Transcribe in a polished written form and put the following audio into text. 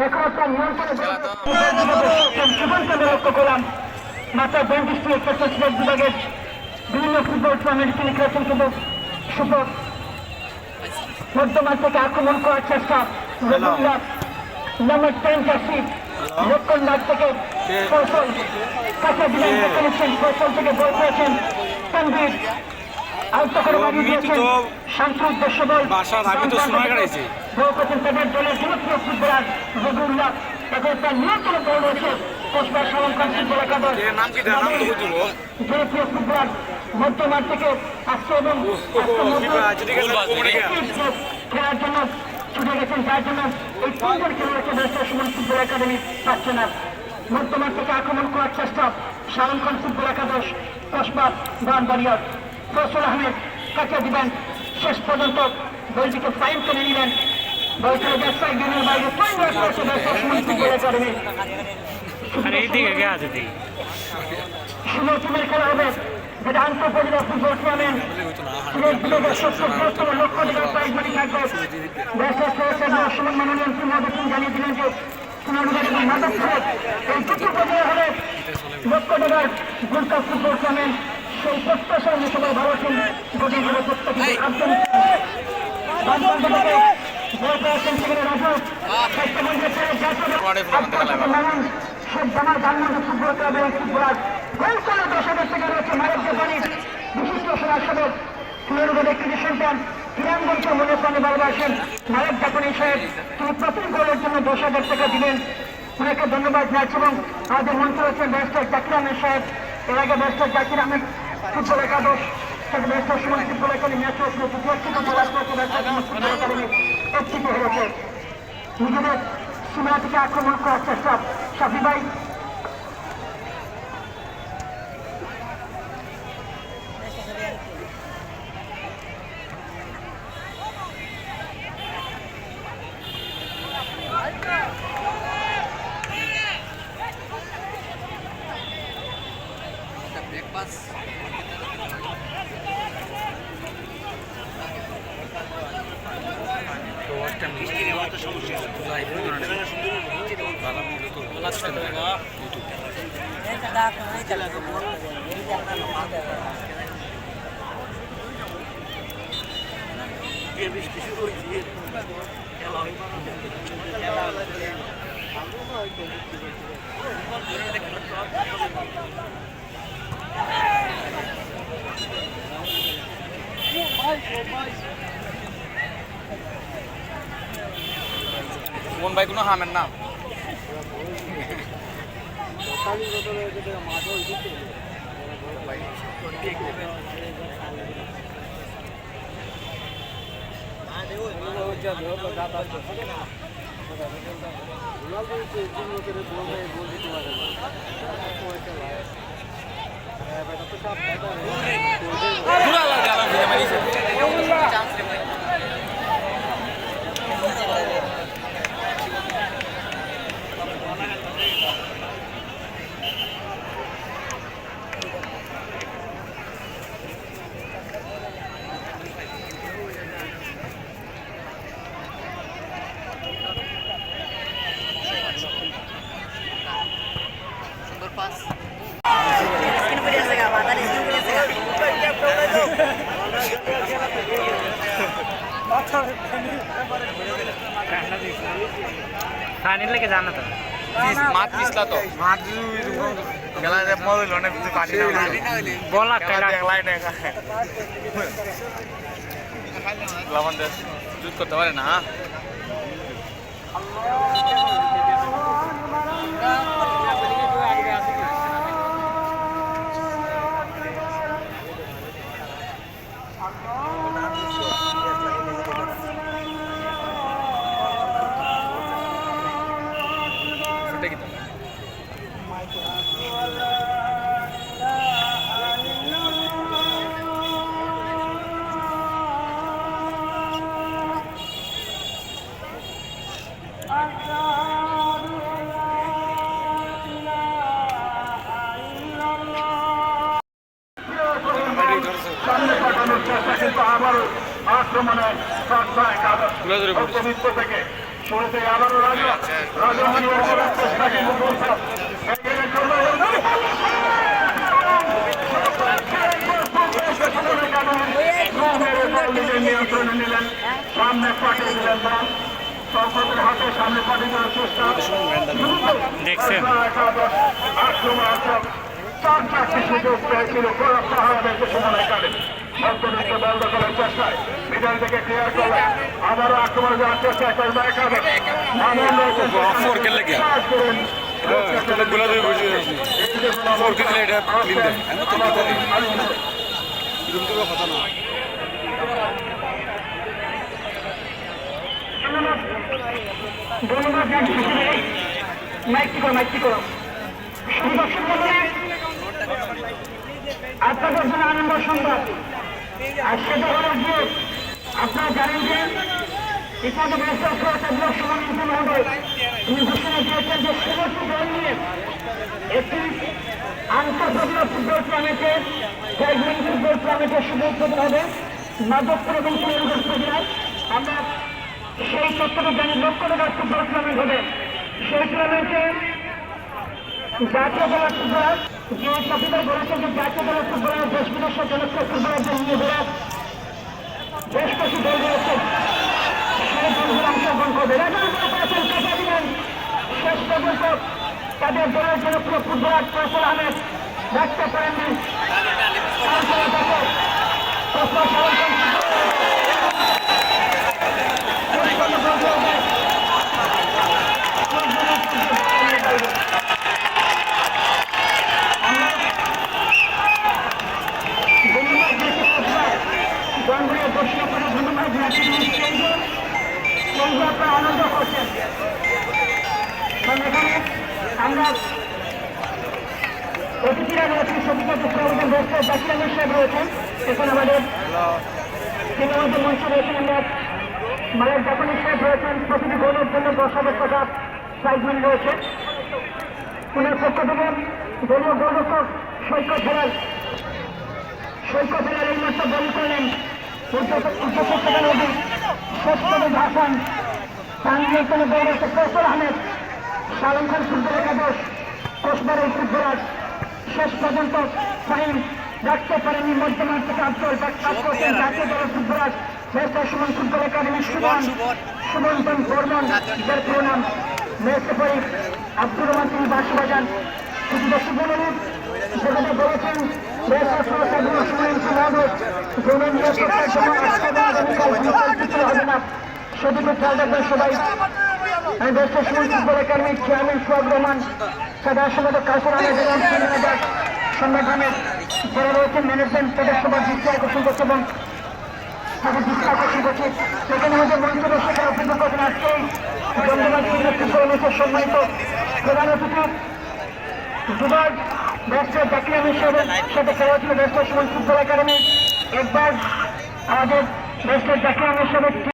এখন তার নিয়ন্ত্রণে জীবনকে লক্ষ্য করলাম মাত্র 32টি এক্সারসাইজ বিভাগের বিভিন্ন ফুটবল টুর্নামেন্ট তিনি খেলেছেন, কিন্তু সুযোগ মধ্যমান থেকে আক্রমণ করার চেষ্টা নম্বর 10 জার্সি লক্ষণনাথ থেকে কৌশল কাছে দিলেন, দেখেছেন কৌশল থেকে বল করেছেন তানভীর আয়ত্ত করে বাড়িয়ে দিয়েছেন শান্ত উদ্দেশ্য বল বল করেছেন তাদের দলের জনপ্রিয় ফুটবলার রবিউল্লাহ। এখন তার নিয়ন্ত্রণে বল রয়েছে কোচবার সালঙ্কার ফুটবল একাদশ জনপ্রিয় ফুটবলার মধ্যমাঠ থেকে আসছে এবং খেলার জন্য ছুটে গেছেন, যার জন্য এই তিনজন খেলোয়াড়কে ব্যবসায় সুমন ফুটবল একাডেমি পাচ্ছে না। মধ্যমাঠ থেকে আক্রমণ করার চেষ্টা শালম খান ফুটবল একাদশ কসবাত ব্রাহ্মণবাড়িয়ার ফয়সল আহমেদ কাকে দিবেন, শেষ পর্যন্ত বলটিকে ফাইন করে নিলেন। বল খেলে ব্যবসায়িক গেমের বাইরে ব্যবসায় সুমন ফুটবল একাডেমি। সুন্দর টিমের খেলা হবে, যেটা আন্তঃপরিবার ফুটবল টুর্নামেন্ট সিলেট বিভাগের সবচেয়ে বৃহত্তম লক্ষ্য দেওয়ার প্রাইজ মানি থাকবে। ব্যবসায় খেলেছেন সুমন মাননীয় তিনি জানিয়ে দিলেন যে সোনারুঘাট এবং মাদক সিলেট এই দুটো পর্যায়ে হবে লক্ষ্য দেওয়ার গোল্ড কাপ ফুটবল টুর্নামেন্ট। সেই প্রত্যাশা নিয়ে সবাই ভালোবাসেন গঠিত হবে প্রত্যেকে আন্তরিক বল পেয়েছেন সেখানে রাজু স্বাস্থ্যমন্ত্রী মানুষ সব জামার ধানমন্ডি ফুটবল ক্লাবের ফুটবলার গোল করে দর্শকের থেকে রয়েছে মায়ের জাপানি বিশিষ্ট সমাজ সেবক সোনারুঘাট একটি সন্তান ক্রীড়াঙ্গনকে মনে প্রাণে ভালোবাসেন নায়ক জাপানি সাহেব। তিনি প্রথম গোলের জন্য 10,000 টাকা দিলেন, ওনাকে ধন্যবাদ জানাচ্ছি। এবং আমাদের মন্ত্রী হচ্ছেন ব্যারিস্টার জাকির আহমেদ সাহেব। এর আগে ব্যারিস্টার জাকির আহমেদ ফুটবল একাদশ থেকে barrister Suman football academy match হয়েছিল, একটিতে হয়েছে। নিজেদের সীমানা থেকে আক্রমণ করার চেষ্টা শাফি ভাই কোন ভাই কোনো হামেন না खाने लेके जाना था মাছ পিছলা তো মাছ গেলা যে মরল অনেক পানি बोला कला একলাই না লবণ দে জুত করতে পারে না আক্রমণে থেকে শুরুতে আবারও রাজমহল চেষ্টা কিন্তু করছে নিয়ন্ত্রণে নিলেন সামনে পাঠিয়ে দিলেন বল সংসদের হাতে সামনে পাঠিয়ে দেওয়ার চেষ্টা দেখছেন আক্রমণাত্মক চারটি সুযোগ পেয়েছিল পাহাড়ের সময় একাডেমি অন্তরিত বল দখলের চেষ্টায় মিডল থেকে ক্লিয়ার করলেন আবারও আক্রমণ যাওয়ার চেষ্টা করবে একাডেমি আপনাদের জন্য আনন্দ সংবাদ আর সেটা হলো যে আপনারা জানেন যে ইত্যাদি সমান্তরাল হবে তিনি ঘোষণা দিয়েছেন যে সমস্ত দল নিয়ে একটি আন্তর্জাতিক ফুটবল টুর্নামেন্টে কয়েকদিন ফুটবল টুর্নামেন্টের শুভ উদ্বোধন হবে মাধবপুর এবং কুমিল্লায় আমরা সেই তথ্যটা জানি লক্ষ টাকার ফুটবল টুর্নামেন্ট হবে সেই টুর্নামেন্টে জাতীয় দলের ফুটবলার যে সফিদার বলেছেন যে জাতীয় দলের ফুটবলার দেশ বিদেশের জনপ্রিয় ফুটবলারদের নিয়ে বেড়া বেশ কিছু দল রয়েছে সেই দলগুলো অংশগ্রহণ করবে টাকা দিলেন শেষ পর্যন্ত তাদের দলের জনপ্রিয় ফুটবলার ফয়সাল আহমেদ রাখতে পারেননি আনন্দ করছেন এখানে আমরা অতিথিরা রয়েছেন সবিতা চক্রবর্তী রয়েছে জাকির আহমেদ সাহেব রয়েছেন এখন আমাদের সিনেমাদের মঞ্চে রয়েছেন আমরা মায়ের জাপানি সাহেব রয়েছেন প্রতিটি গোলের জন্য 10,000 টাকা প্রাইজমানি রয়েছে পুনের পক্ষ থেকে দলীয় গোলরক্ষক সৈকত হেলাল এই মাত্র বল করলেন উচ্চশিক্ষা নদী শেষ করে হাসান তানজিল কোনো গোল রয়েছে ফয়সাল আহমেদ সালম খান ফুটবল একাদশ কোচবাড়ির ফুটবলার শেষ পর্যন্ত ফাইন রাখতে পারেনি মধ্যমান থেকে আব্দুল কাজ করছেন জাতীয় দলের ফুটবলার মেয়েছে সুমন ফুটবল একাডেমির সুমন্তন বর্মন যার পুরো নাম মেয়েছে পরি আব্দুর রহমান তিনি বাঁশি বাজান কিছুটা সুবর্ণরূপ যেখানে বলেছেন মেয়েছে সরকার সুমন্ত মহম্মদ যৌন নিরাপত্তার জন্য আজকে হবে না সেদিকে খেয়াল রাখবেন সবাই আমি দেশের সুমন ফুটবল একাডেমির চেয়ারম্যান সোহাগ রহমান সাধারণ সম্পাদক কাউসার আহমেদ এবং সংগঠনের যারা রয়েছেন ম্যানেজমেন্ট তাদের সবার দৃষ্টি আকর্ষণ করছে এবং তাদের দৃষ্টি আকর্ষণ করছে সেখানে আমাদের মঞ্চ সেখানে উপভোগ করছেন আজকেই জন্মবাদ ফুটবল ম্যাচের সম্মানিত প্রধান অতিথি দুবার ব্যবসায় জাকির আহমেদ সাহেবের সাথে খেলা ছিল ব্যবসায় সুমন ফুটবল একাডেমি একবার আমাদের ব্যবসায় জাকির আহমেদ সাহেবের